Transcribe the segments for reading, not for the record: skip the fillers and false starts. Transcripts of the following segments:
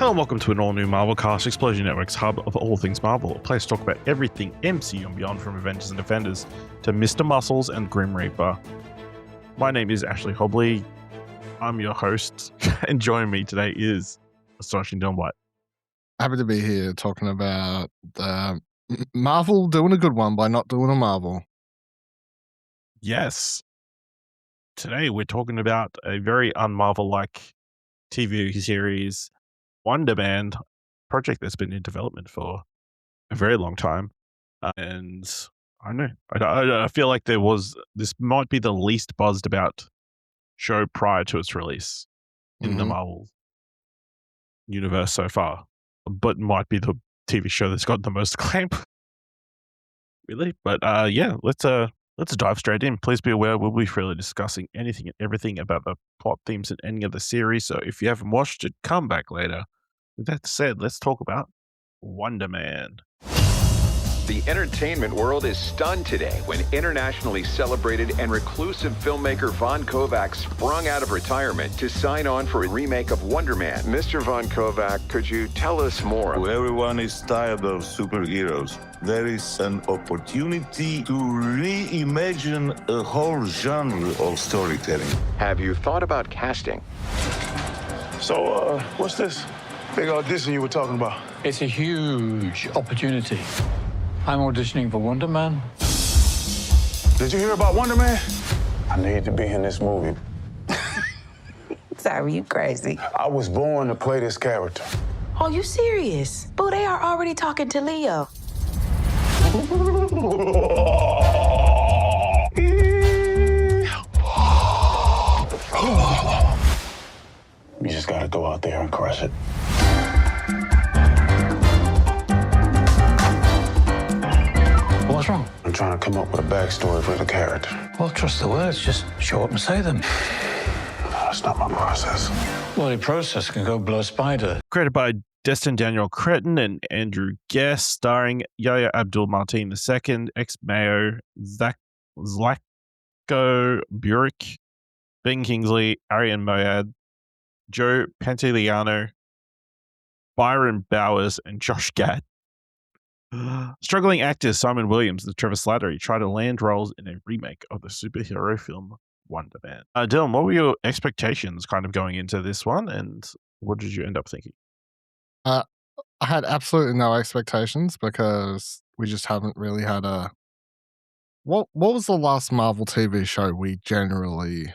Hello and welcome to an all-new Marvel Cast, Explosion Network's hub of all things Marvel, a place to talk about everything MCU and beyond, from Avengers and Defenders to Mr. Muscles and Grim Reaper. My name is Ashley Hobley. I'm your host, and joining me today is astonishing Dylan Blight. Happy to be here talking about Marvel doing a good one by not doing a Marvel. Yes. Today we're talking about a very un-Marvel-like TV series, Wonder Man, project that's been in development for a very long time. And I don't know. I feel like this might be the least buzzed about show prior to its release in the Marvel universe so far, but might be the TV show that's got the most acclaim. Really? But yeah, let's dive straight in. Please be aware we'll be freely discussing anything and everything about the plot, themes, and ending of the series. So if you haven't watched it, come back later. With that said, let's talk about Wonder Man. The entertainment world is stunned today when internationally celebrated and reclusive filmmaker Von Kovac sprung out of retirement to sign on for a remake of Wonder Man. Mr. Von Kovac, could you tell us more? Everyone is tired of superheroes. There is an opportunity to reimagine a whole genre of storytelling. Have you thought about casting? So, what's this big audition you were talking about? It's a huge opportunity. I'm auditioning for Wonder Man. Did you hear about Wonder Man? I need to be in this movie. Sorry, you crazy. I was born to play this character. Oh, you serious? Boo, they are already talking to Leo. You just gotta go out there and crush it. What's wrong? I'm trying to come up with a backstory for the character. Well, trust the words. Just show up and say them. That's not my process. Well, your process can go blow a spider. Created by Destin Daniel Cretton and Andrew Guest, starring Yahya Abdul-Mateen II, ex-Mayo, Zlatko, Burić, Ben Kingsley, Arian, Moayed, Joe Pantoliano, Byron Bowers, and Josh Gad. Struggling actors Simon Williams and Trevor Slattery try to land roles in a remake of the superhero film Wonder Man. Dylan, what were your expectations kind of going into this one, and what did you end up thinking? I had absolutely no expectations because we just haven't really had a... What was the last Marvel TV show we generally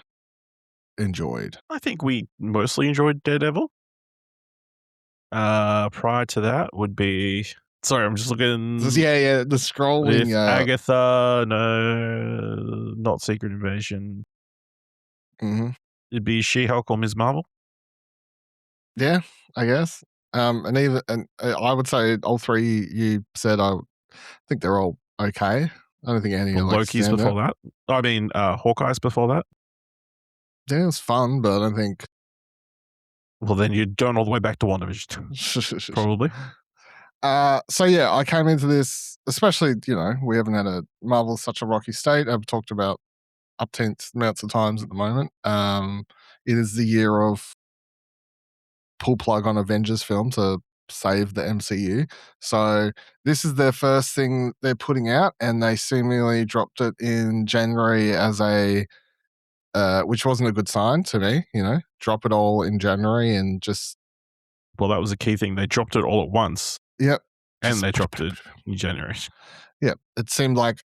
enjoyed? I think we mostly enjoyed Daredevil. Prior to that would be... Sorry, I'm just looking... Yeah, the scrolling... Agatha, no, not Secret Invasion. It'd be She-Hulk or Ms. Marvel. Yeah, I guess. And I would say all three you said, I think they're all okay. I don't think any of Loki's before that. I mean, Hawkeye's before that. Yeah, it was fun, but I don't think... Well, then you're going all the way back to WandaVision. Probably. So yeah, I came into this, especially, we haven't had a Marvel such a rocky state. I've talked about uptense amounts of times at the moment. It is the year of pull plug on Avengers film to save the MCU. So this is their first thing they're putting out, and they seemingly dropped it in January as a, which wasn't a good sign to me, drop it all in January and just... Well, that was a key thing. They dropped it all at once. Yep. And they dropped it in January. Yeah. It seemed like,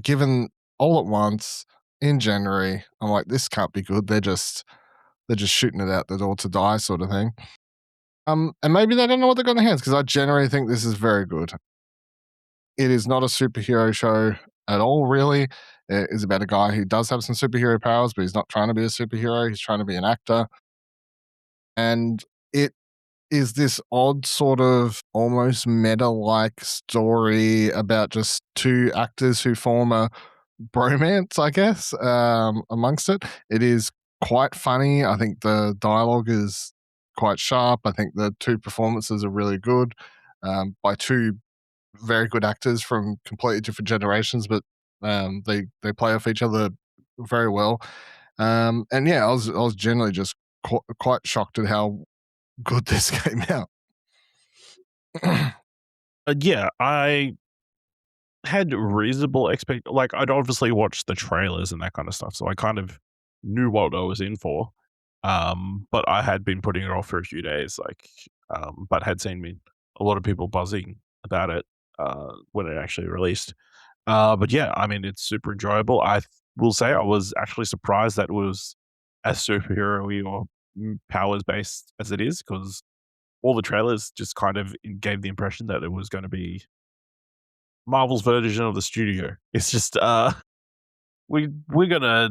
given all at once in January, I'm like, this can't be good. They're just shooting it out the door to die, sort of thing. And maybe they don't know what they've got in their hands, because I generally think this is very good. It is not a superhero show at all, really. It is about a guy who does have some superhero powers, but he's not trying to be a superhero. He's trying to be an actor. And it is this odd sort of almost meta-like story about just two actors who form a bromance, I guess, amongst it. It is quite funny. I think the dialogue is quite sharp. I think the two performances are really good by two very good actors from completely different generations, but they play off each other very well. And yeah, I was generally just quite shocked at how good this came out. Yeah, I had reasonable like I'd obviously watched the trailers and that kind of stuff, so I kind of knew what I was in for. But I had been putting it off for a few days, but had seen a lot of people buzzing about it when it actually released. But yeah, I mean, it's super enjoyable. Will say I was actually surprised that it was as superhero-y or powers based as it is, because all the trailers just kind of gave the impression that it was going to be Marvel's version of the studio. It's just we're gonna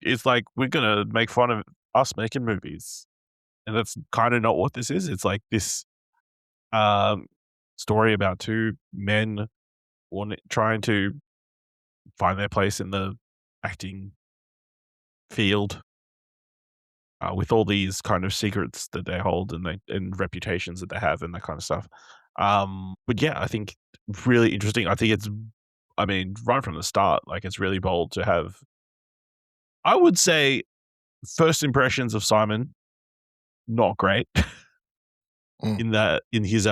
it's like we're gonna make fun of us making movies, and that's kind of not what this is. It's like this um story about two men trying to find their place in the acting field, with all these kind of secrets that they hold and reputations that they have and that kind of stuff. But yeah, I think really interesting. I think I mean, right from the start, like it's really bold to have. I would say first impressions of Simon, not great. in his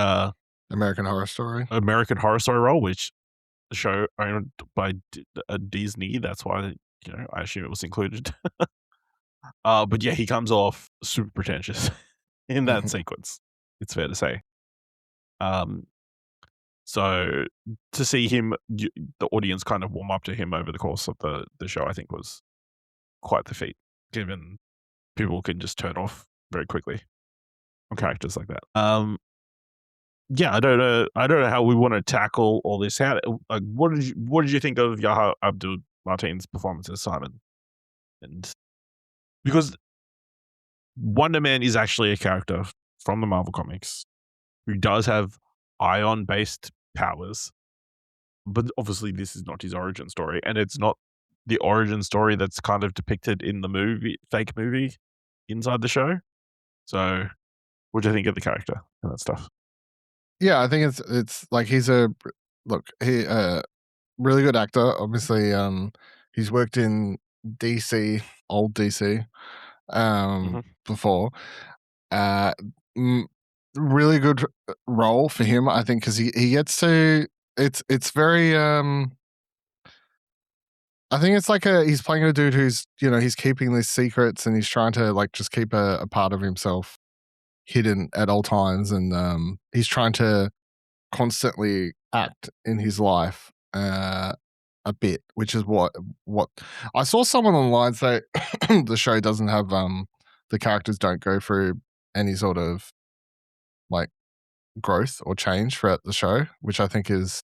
American Horror Story role, which the show owned by Disney. That's why I assume it was included. But yeah, he comes off super pretentious in that sequence. It's fair to say. So to see him, the audience kind of warm up to him over the course of the show, I think was quite the feat, given people can just turn off very quickly on characters like that. Yeah, I don't know how we want to tackle all this. What did you think of Yahya Abdul-Mateen's performance as Simon? And because Wonder Man is actually a character from the Marvel comics who does have ion-based powers, but obviously this is not his origin story, and it's not the origin story that's kind of depicted in the fake movie inside the show. So what do you think of the character and that stuff? Yeah, I think it's like he's really good actor. Obviously, he's worked in DC, old DC, before. Really good role for him, I think, because he gets to. It's very. I think it's like he's playing a dude who's he's keeping these secrets and he's trying to like just keep a part of himself hidden at all times, and he's trying to constantly act in his life a bit, which is what I saw someone online say the show doesn't have the characters don't go through any sort of like growth or change throughout the show, which I think is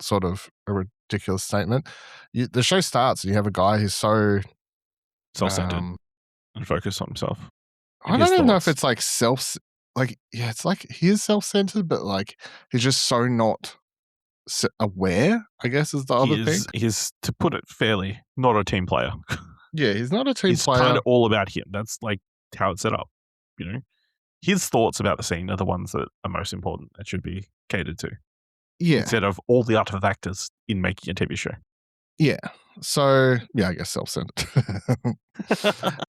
sort of a ridiculous statement. The show starts and you have a guy who's so self-centered and focused on himself. I don't even know if it's like it's like he is self-centered, but like he's just so not aware, I guess, is the other thing. He's, to put it fairly, not a team player. Yeah, he's not a team player. It's kind of all about him. That's like how it's set up. His thoughts about the scene are the ones that are most important and should be catered to. Yeah. Instead of all the other factors in making a TV show. Yeah. So, yeah, I guess self-centered.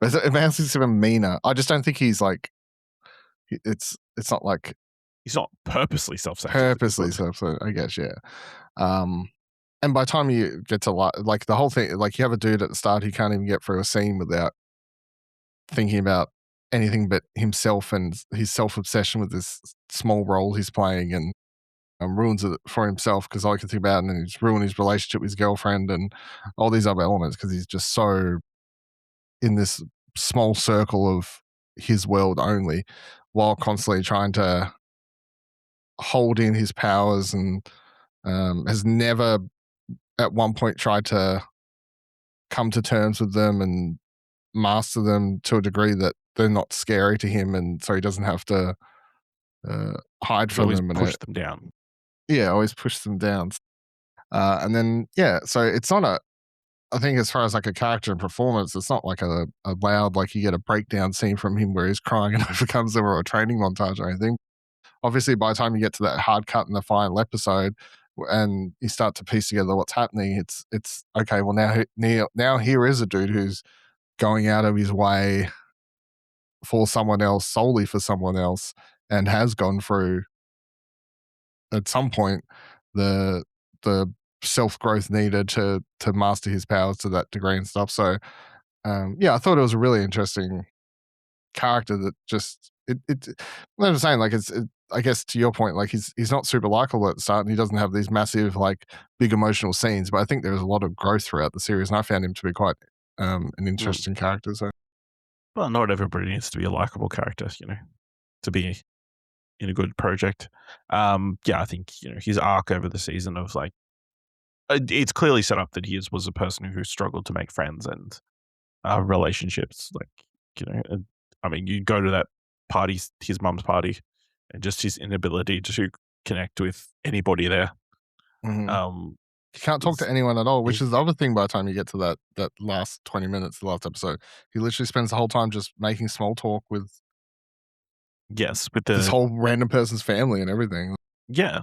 But it makes him even meaner. I just don't think he's like, it's not like. He's not purposely self-centered. Purposely self-centered, I guess, yeah. And by the time you get to like the whole thing, like you have a dude at the start who can't even get through a scene without thinking about anything but himself and his self-obsession with this small role he's playing, and ruins it for himself because all he can think about, and he's ruined his relationship with his girlfriend and all these other elements because he's just so in this small circle of his world only, while constantly trying to hold in his powers, and has never at one point tried to come to terms with them and master them to a degree that they're not scary to him, and so he doesn't have to hide from them and push them down. Yeah, always push them down. And then so it's not I think as far as like a character and performance, it's not like a loud, like you get a breakdown scene from him where he's crying and overcomes them, or a training montage or anything. Obviously, by the time you get to that hard cut in the final episode and you start to piece together what's happening, it's okay, well now here is a dude who's going out of his way for someone else, solely for someone else, and has gone through at some point the self-growth needed to master his powers to that degree and stuff. So I thought it was a really interesting character that just I'm just saying, like, I guess to your point, like he's not super likable at the start and he doesn't have these massive, like, big emotional scenes, but I think there was a lot of growth throughout the series and I found him to be quite an interesting character. So Well, not everybody needs to be a likable character, to be in a good project. I think, his arc over the season of, like, it's clearly set up that he was a person who struggled to make friends and relationships. Like, you go to that party, his mum's party, and just his inability to connect with anybody there. you can't talk to anyone at all, which is the other thing by the time you get to that last 20 minutes, the last episode. He literally spends the whole time just making small talk with this whole random person's family and everything. Yeah.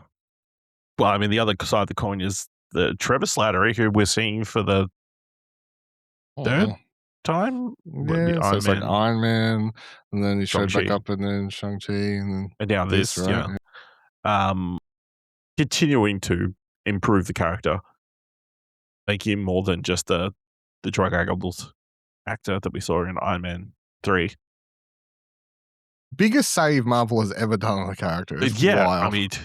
Well, the other side of the coin is the Trevor Slattery, who we're seeing for the third time. Yeah, so it's like Iron Man, and then he showed back up, and then Shang-Chi, and now this, right? Continuing to improve the character, make him more than just the drug-addled actor that we saw in Iron Man 3. Biggest save Marvel has ever done on a character. It's wild.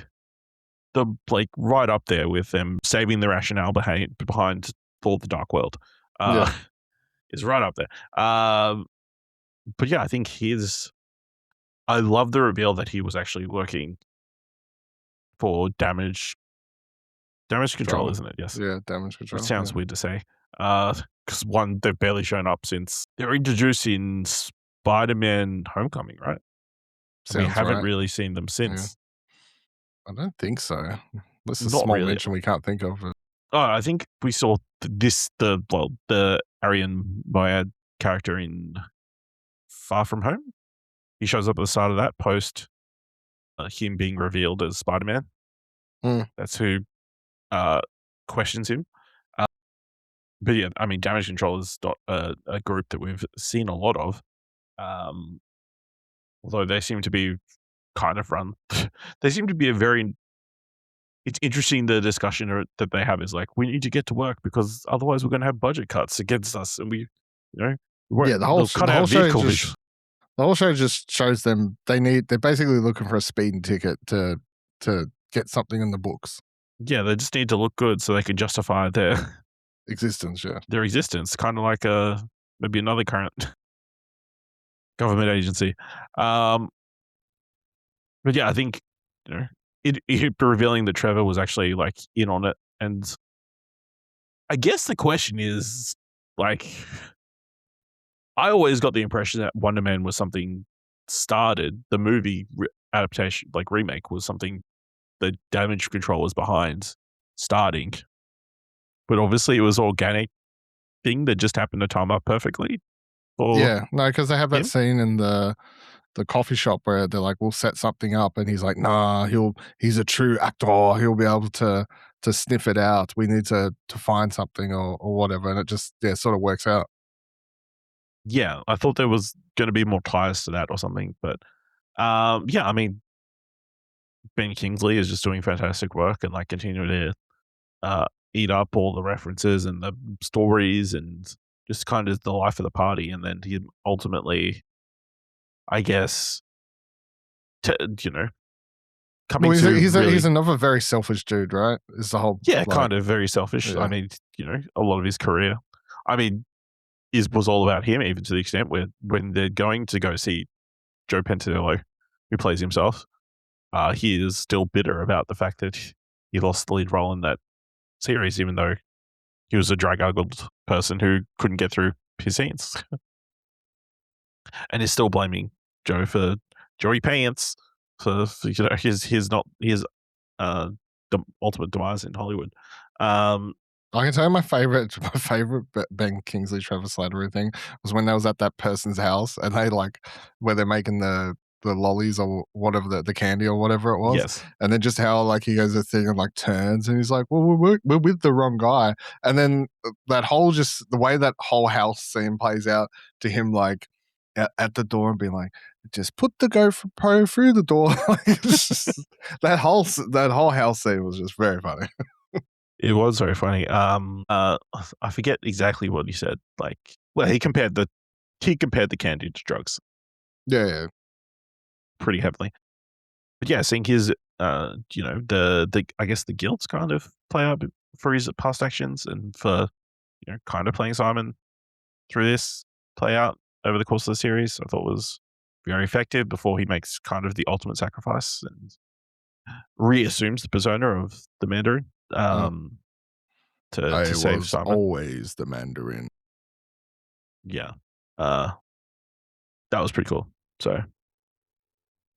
Right up there with them saving the rationale behind Thor: The Dark World. Is right up there. But yeah, I think I love the reveal that he was actually working for damage control, isn't it? Yes. Yeah, damage control. It sounds weird to say. Because one, they've barely shown up since they were introduced in Spider-Man Homecoming, right? We haven't really seen them since. I don't think so. This is a Not small really. mention we can't think of. I think we saw the Arian Moayed character in Far From Home. He shows up at the start of that post him being revealed as Spider-Man. That's who questions him. But yeah, Damage Control is not a group that we've seen a lot of. Although they seem to be kind of run. They seem to be it's interesting, the discussion that they have is like, we need to get to work because otherwise we're going to have budget cuts against us, and the whole show just shows them they're basically looking for a speeding ticket to get something in the books. Yeah, they just need to look good so they can justify their existence. Yeah, their existence, kind of like maybe another current government agency. But yeah, I think it revealing that Trevor was actually, like, in on it, and I guess the question is, like, I always got the impression that Wonder Man was something started. The movie adaptation, like remake, was something the Damage Control was behind starting, but obviously it was organic thing that just happened to time up perfectly. Because they have that scene in the coffee shop where they're like, we'll set something up, and he's like, nah, he's a true actor, he'll be able to sniff it out, we need to find something or whatever, and it just sort of works out. I thought there was going to be more ties to that or something, but Ben Kingsley is just doing fantastic work and, like, continuing to eat up all the references and the stories and just kind of the life of the party, and then he ultimately, I guess, coming to he's another very selfish dude, right? Is the whole kind of very selfish. A lot of his career, was all about him, even to the extent where when they're going to go see Joe Pantoliano, who plays himself, he is still bitter about the fact that he lost the lead role in that series, even though he was a drag-addled person who couldn't get through his scenes. And is still blaming Joe for Joey Pants for his the ultimate demise in Hollywood. I can tell you my favorite Ben Kingsley Trevor Slattery thing was when they was at that person's house and they, like, where they're making the lollies or whatever, the candy or whatever it was. Yes. And then just how, like, he goes a thing and, like, turns and he's like, well, we're with the wrong guy. And then the way that whole house scene plays out to him, like, at the door and being like, just put the GoPro through the door. That whole house scene was just very funny. It was very funny. I forget exactly what he said. Like, well, he compared the candy to drugs Yeah. pretty heavily. But yeah, seeing his, the I guess the guilt kind of play out for his past actions and for, kind of playing Simon through this play out over the course of the series, I thought was very effective before he makes kind of the ultimate sacrifice and reassumes the persona of the Mandarin to save Simon. Always the Mandarin. Yeah. That was pretty cool. So,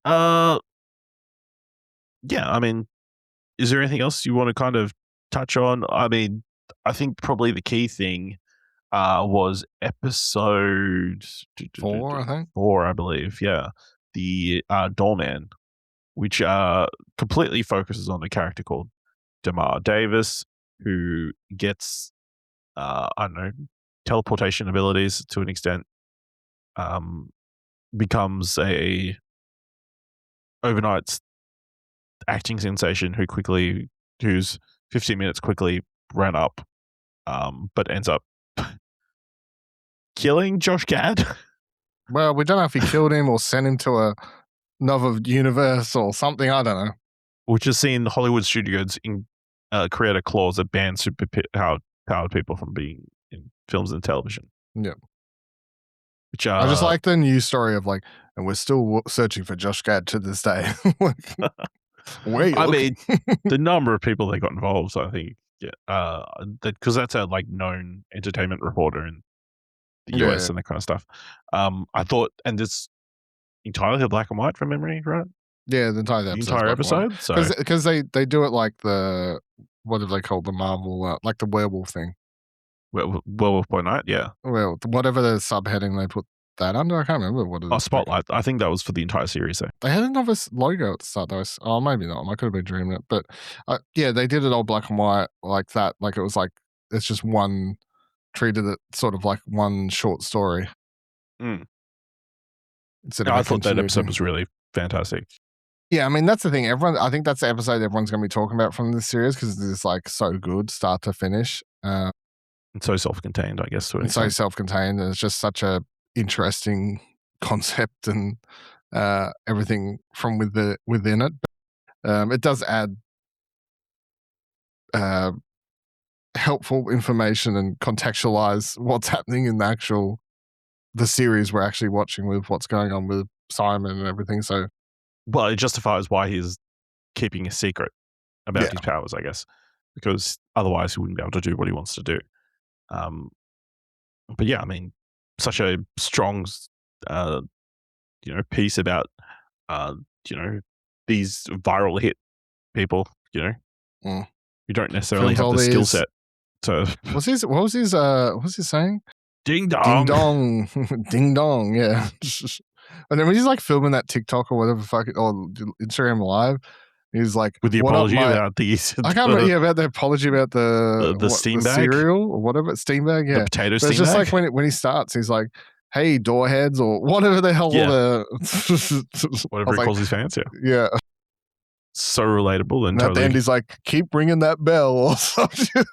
yeah, I mean, is there anything else you want to kind of touch on? I mean, I think probably the key thing was episode 4, I think. 4, I believe. Yeah. The Doorman, which completely focuses on a character called Damar Davis, who gets, I don't know, teleportation abilities to an extent, becomes a overnight acting sensation whose 15 minutes quickly ran up, but ends up killing Josh Gad. Well, we don't know if he killed him or sent him to another universe or something. I don't know. Which has seen Hollywood studios create a clause that bans super powered people from being in films and television. Yeah. Which I just like the news story of like, and we're still searching for Josh Gad to this day. I mean, the number of people that got involved, so I think, because that's a like known entertainment reporter in the US and that kind of stuff. I thought, and it's entirely black and white from memory, right? Yeah, the entire episode. Because they do it like what do they call the Marvel, like the werewolf thing. Werewolf by Night, yeah. Well, whatever the subheading they put that under, I can't remember what it is. Oh, Spotlight. I think that was for the entire series, though. They had another logo at the start, though. Oh, maybe not. I could have been dreaming it. But yeah, they did it all black and white like that. Like it was like, it's just treated it sort of like one short story. I thought that episode was really fantastic. Yeah, I mean, that's the thing. I think that's the episode everyone's going to be talking about from this series because it's like so good, start to finish. And so self-contained, I guess. And so self-contained, and it's just such a interesting concept and everything from within it. It does add helpful information and contextualize what's happening in the series we're actually watching with what's going on with Simon and everything. So, well, it justifies why he's keeping a secret about his powers, I guess, because otherwise he wouldn't be able to do what he wants to do. But yeah, I mean, such a strong, piece about, these viral hit people, you don't necessarily have the skill set. So what was his saying? Ding dong. Ding dong. Ding dong, yeah. And then when he's like filming that TikTok or whatever, or Instagram Live, he's like, with the apology about I can't remember about the apology about the steam bag cereal or whatever, steam bag, yeah. The potato but steam it's just bag? like when he starts, he's like, hey, doorheads, or whatever the hell whatever he calls his fans, yeah. So relatable. And at the end, he's like, keep ringing that bell or something.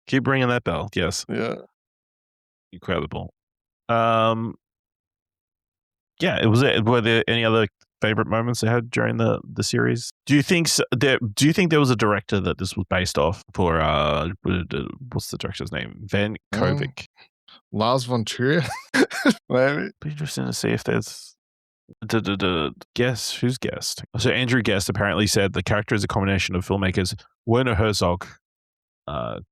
Keep ringing that bell, yes. Yeah. Incredible. Yeah, it was it. Were there any other favorite moments they had during the series? Do you think there was a director that this was based off for? What's the director's name? Van Kovic. Lars von Trier. Maybe. Be interesting to see if there's guess who's guessed. So Andrew Guest apparently said the character is a combination of filmmakers Werner Herzog,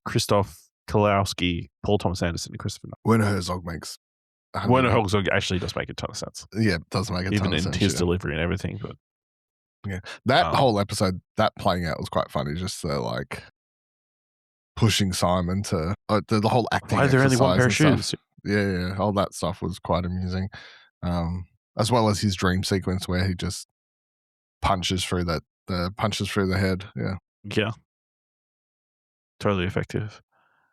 Christoph Kalowski, Paul Thomas Anderson, and Christopher Nolan. Werner Herzog makes. Werner Herzog actually does make a ton of sense. Yeah, it does make a ton of sense. Even in his delivery and everything. But yeah, that whole episode, that playing out was quite funny. Just like pushing Simon to the whole acting. Why is there only one pair of shoes? Yeah, all that stuff was quite amusing. As well as his dream sequence where he just punches through the head. Yeah. Yeah. Totally effective.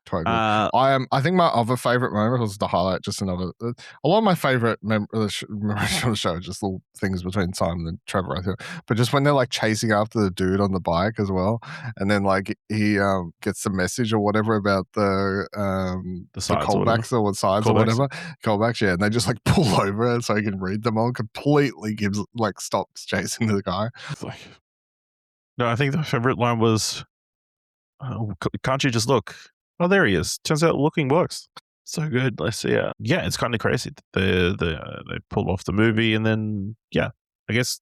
Totally. Uh, I think my other favorite moment was the highlight. Just another. A lot of my favorite memories of the show are just little things between Simon and Trevor. I think, but just when they're like chasing after the dude on the bike as well, and then like he gets the message or whatever about the sides or callbacks or what sides Callbacks. or whatever callbacks. Yeah, and they just like pull over so he can read them all. Completely gives like stops chasing the guy. It's like, no, I think the favorite line was, "Can't you just look? Oh, there he is. Turns out looking works." So good. Let's see. Yeah, it's kind of crazy. They pull off the movie, and then I guess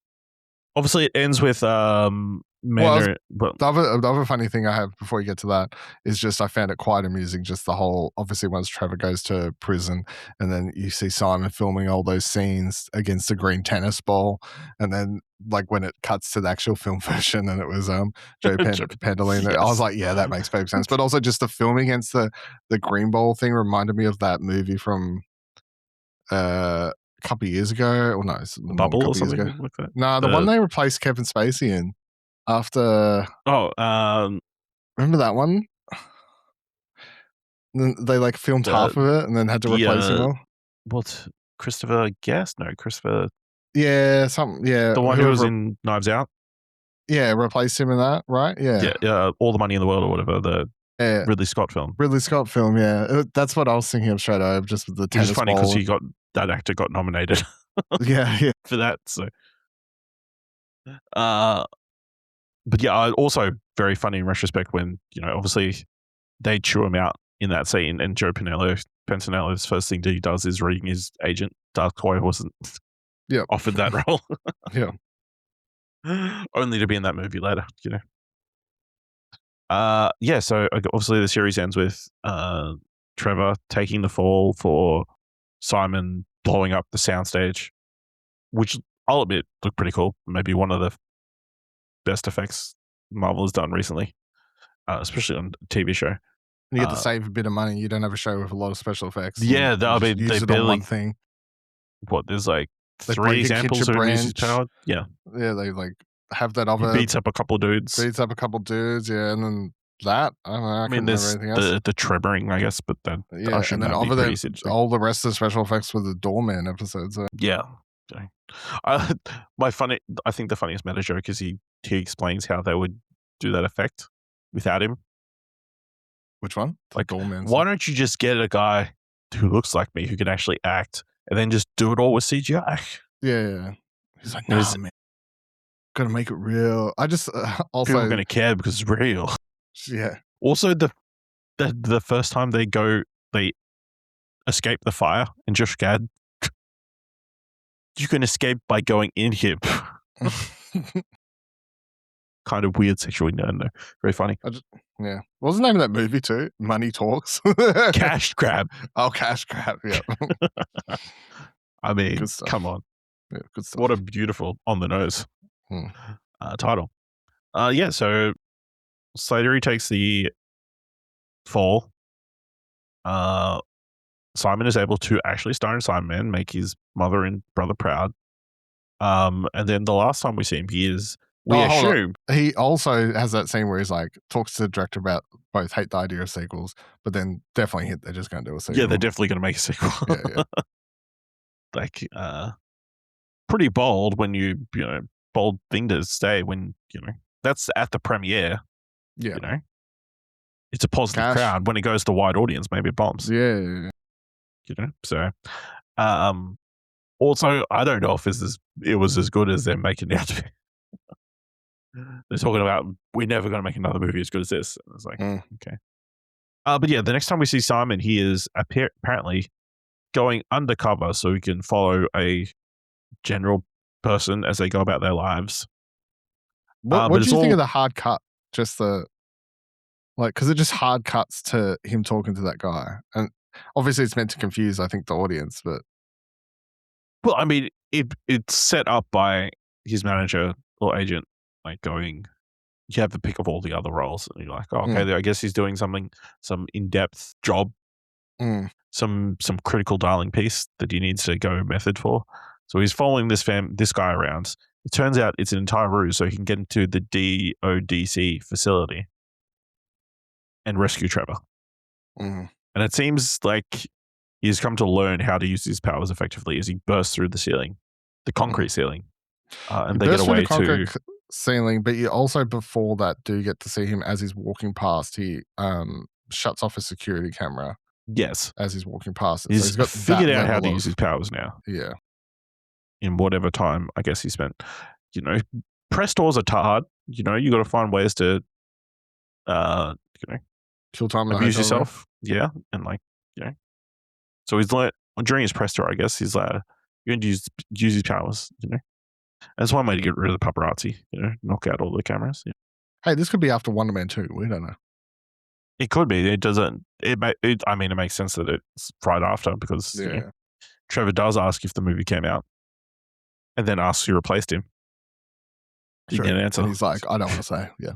obviously it ends with Mandarin. But The other funny thing I have before you get to that is just I found it quite amusing. Just the whole, obviously once Trevor goes to prison and then you see Simon filming all those scenes against the green tennis ball, and then like when it cuts to the actual film version and it was Joe Pantoliano, I was like, yeah, that makes perfect sense. But also just the film against the green ball thing reminded me of that movie from a couple of years ago. Or no, it's Bubble or something like that. No, the one they replaced Kevin Spacey in. After remember that one? Then they like filmed half of it and then had to replace him all. What? Christopher Guest? No, Christopher. Yeah, something. Yeah, the one who was in Knives Out. Yeah, replaced him in that, right? Yeah. All the Money in the World or whatever. The Ridley Scott film. Yeah, that's what I was thinking of straight over. Just with the tennis Which is funny because that actor got nominated. yeah, for that. So, but yeah, also very funny in retrospect when, obviously they chew him out in that scene and Joe Pantoliano's first thing that he does is reading his agent. Zlatko wasn't offered that role. Yeah. Only to be in that movie later, so obviously the series ends with Trevor taking the fall for Simon blowing up the soundstage, which I'll admit looked pretty cool. Maybe one of the best effects Marvel has done recently, especially on a TV show. You get to save a bit of money. You don't have a show with a lot of special effects. Yeah, they barely one thing. What, there's like 3 examples of uses powered. Yeah, they like have that other. He beats up a couple dudes. Yeah, and then that. I don't know. I mean, there's the Trevoring, I guess, but then and then over there, all the rest of the special effects were the Doorman episodes. Yeah. I think the funniest meta joke is he explains how they would do that effect without him. Which one? Like, why don't you just get a guy who looks like me who can actually act and then just do it all with CGI? Yeah. He's like, no, man, gotta make it real. I just also people are gonna care because it's real. Yeah. Also, the first time they escape the fire in Josh Gad, you can escape by going in him. Kind of weird sexual innuendo. Very funny. What was the name of that movie too? Money Talks. Cash Grab. Oh, Cash Grab. Yeah. I mean, come on. Yeah, good stuff. What a beautiful on the nose title. So Slattery takes the fall. Simon is able to actually star in Simon Man, make his mother and brother proud. And then the last time we see him, he also has that scene where he's like talks to the director about both hate the idea of sequels, but then definitely they're just going to do a sequel. Yeah, they're definitely going to make a sequel. Yeah. Like, pretty bold when bold thing to say when that's at the premiere. Yeah, it's a positive crowd. When it goes to wide audience, maybe it bombs. Yeah. So, also I don't know if it was as good as they're making it out to be. They're talking about we're never going to make another movie as good as this. And it's like, okay. But yeah, the next time we see Simon, he is apparently going undercover so we can follow a general person as they go about their lives. What do you think of the hard cut? Just because it just hard cuts to him talking to that guy. And obviously it's meant to confuse, I think, the audience, but. Well, I mean, it's set up by his manager or agent, like going, you have the pick of all the other roles. And you're like, oh, okay, I guess he's doing some in-depth job, some critical dialing piece that he needs to go method for. So he's following this guy around. It turns out it's an entire ruse so he can get into the DODC facility and rescue Trevor. Mhm. And it seems like he's come to learn how to use his powers effectively as he bursts through the ceiling, the concrete ceiling. And they get bursts through away the concrete to... ceiling, but you also before that do get to see him as he's walking past. He shuts off a security camera Yes. as he's walking past it. He's So he's got figured that out how level to use his powers now. Yeah. In whatever time, I guess, he spent. You know, press doors are hard. You know, you got to find ways to, you know, Kill time in a abuse hotel room. yourself. Yeah. And like, you know. So he's like, during his press tour, I guess, he's like, you're going to use his powers, you know. That's one way to get rid of the paparazzi, you know, knock out all the cameras. Yeah. Hey, this could be after Wonder Man 2. We don't know. It could be. It doesn't. I mean, it makes sense that it's right after because you know, Trevor does ask if the movie came out, and then asks who replaced him. You get an answer. And he's like, I don't want to say. Yeah.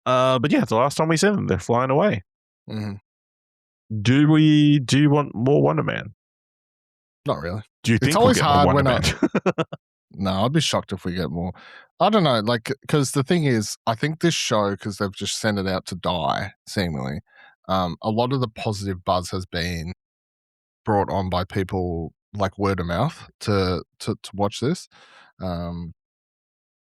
But yeah, the last time we see them, they're flying away. Mm-hmm. Do you want more Wonder Man? Not really. Do you think it's always we'll get hard more when Wonder Man? No, I'd be shocked if we get more. I don't know, like, because the thing is, I think this show, because they've just sent it out to die, seemingly, a lot of the positive buzz has been brought on by people like word of mouth to watch this. You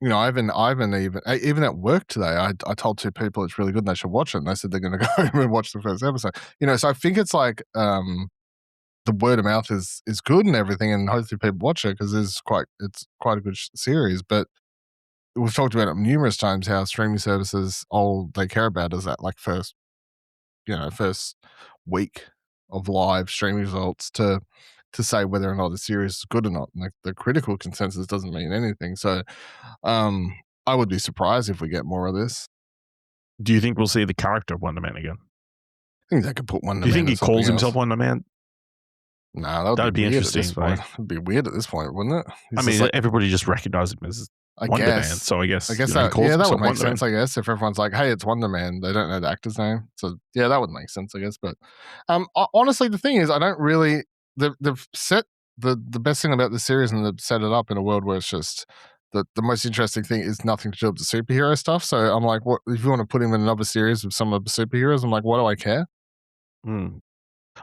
know, even at work today, I told 2 people it's really good and they should watch it, and they said they're going to go home and watch the first episode. You know, so I think it's like the word of mouth is good and everything, and hopefully people watch it because it's quite a good series. But we've talked about it numerous times how streaming services, all they care about is that like first week of live streaming results to say whether or not the series is good or not. And the critical consensus doesn't mean anything. So I would be surprised if we get more of this. Do you think we'll see the character of Wonder Man again? I think they could put Wonder Man. Do you think he calls himself else. Wonder Man? No, that would be interesting. It'd be weird at this point, wouldn't it? I mean, like, everybody just recognizes him as Wonder Man, so I guess that would make sense. I guess if everyone's like, "Hey, it's Wonder Man," they don't know the actor's name, so yeah, that would make sense. I guess, but honestly, the thing is, I don't really. They've set the best thing about the series, and they've set it up in a world where it's just the most interesting thing is nothing to do with the superhero stuff. So I'm like, what if you want to put him in another series with some of the superheroes? I'm like, what do I care?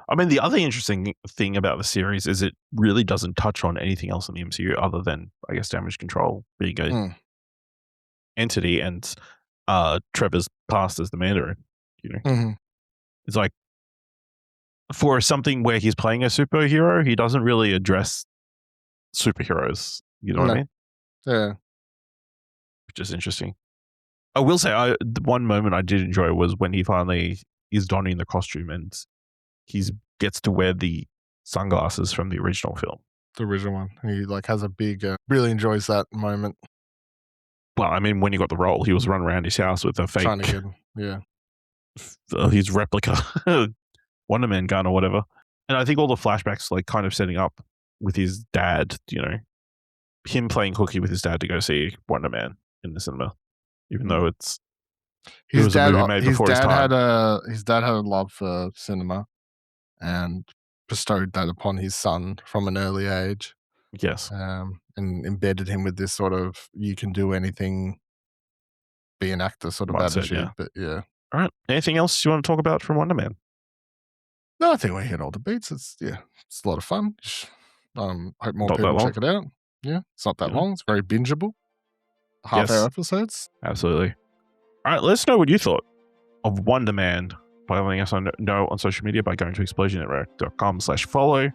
I mean, the other interesting thing about the series is it really doesn't touch on anything else in the MCU other than, I guess, Damage Control being a entity and Trevor's past as the Mandarin. You know, it's like for something where he's playing a superhero, he doesn't really address superheroes. You know what I mean? Yeah, which is interesting. I will say, the one moment I did enjoy was when he finally is donning the costume and he gets to wear the sunglasses from the original film. The original one. He like has a big, really enjoys that moment. Well, I mean, when he got the role, he was running around his house with a fake, trying to get him, his replica Wonder Man gun or whatever. And I think all the flashbacks, like, kind of setting up with his dad, you know, him playing hooky with his dad to go see Wonder Man in the cinema, even though his dad had a love for cinema and bestowed that upon his son from an early age. Yes. And embedded him with this sort of you can do anything, be an actor sort of mindset, attitude. yeah. But yeah. All right. Anything else you want to talk about from Wonder Man? No, I think we hit all the beats. It's a lot of fun. Hope more Not people check it out. Yeah, it's not that long. It's very bingeable. Half-hour episodes. Absolutely. All right, let us know what you thought of Wonder Man by letting us know on social media by going to explosionnetwork.com/follow.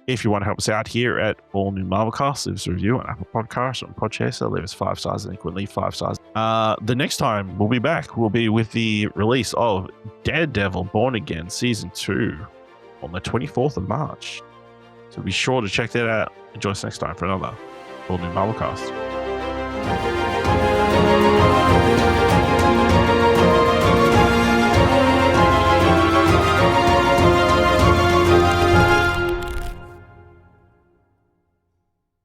If you want to help us out here at All New Marvelcast, leave us a review on Apple Podcasts, on Podchaser, leave us 5 stars and equally 5 stars. The next time we'll be back will be with the release of Daredevil Born Again Season 2 on the 24th of March. So be sure to check that out and join us next time for another All New Marvelcast.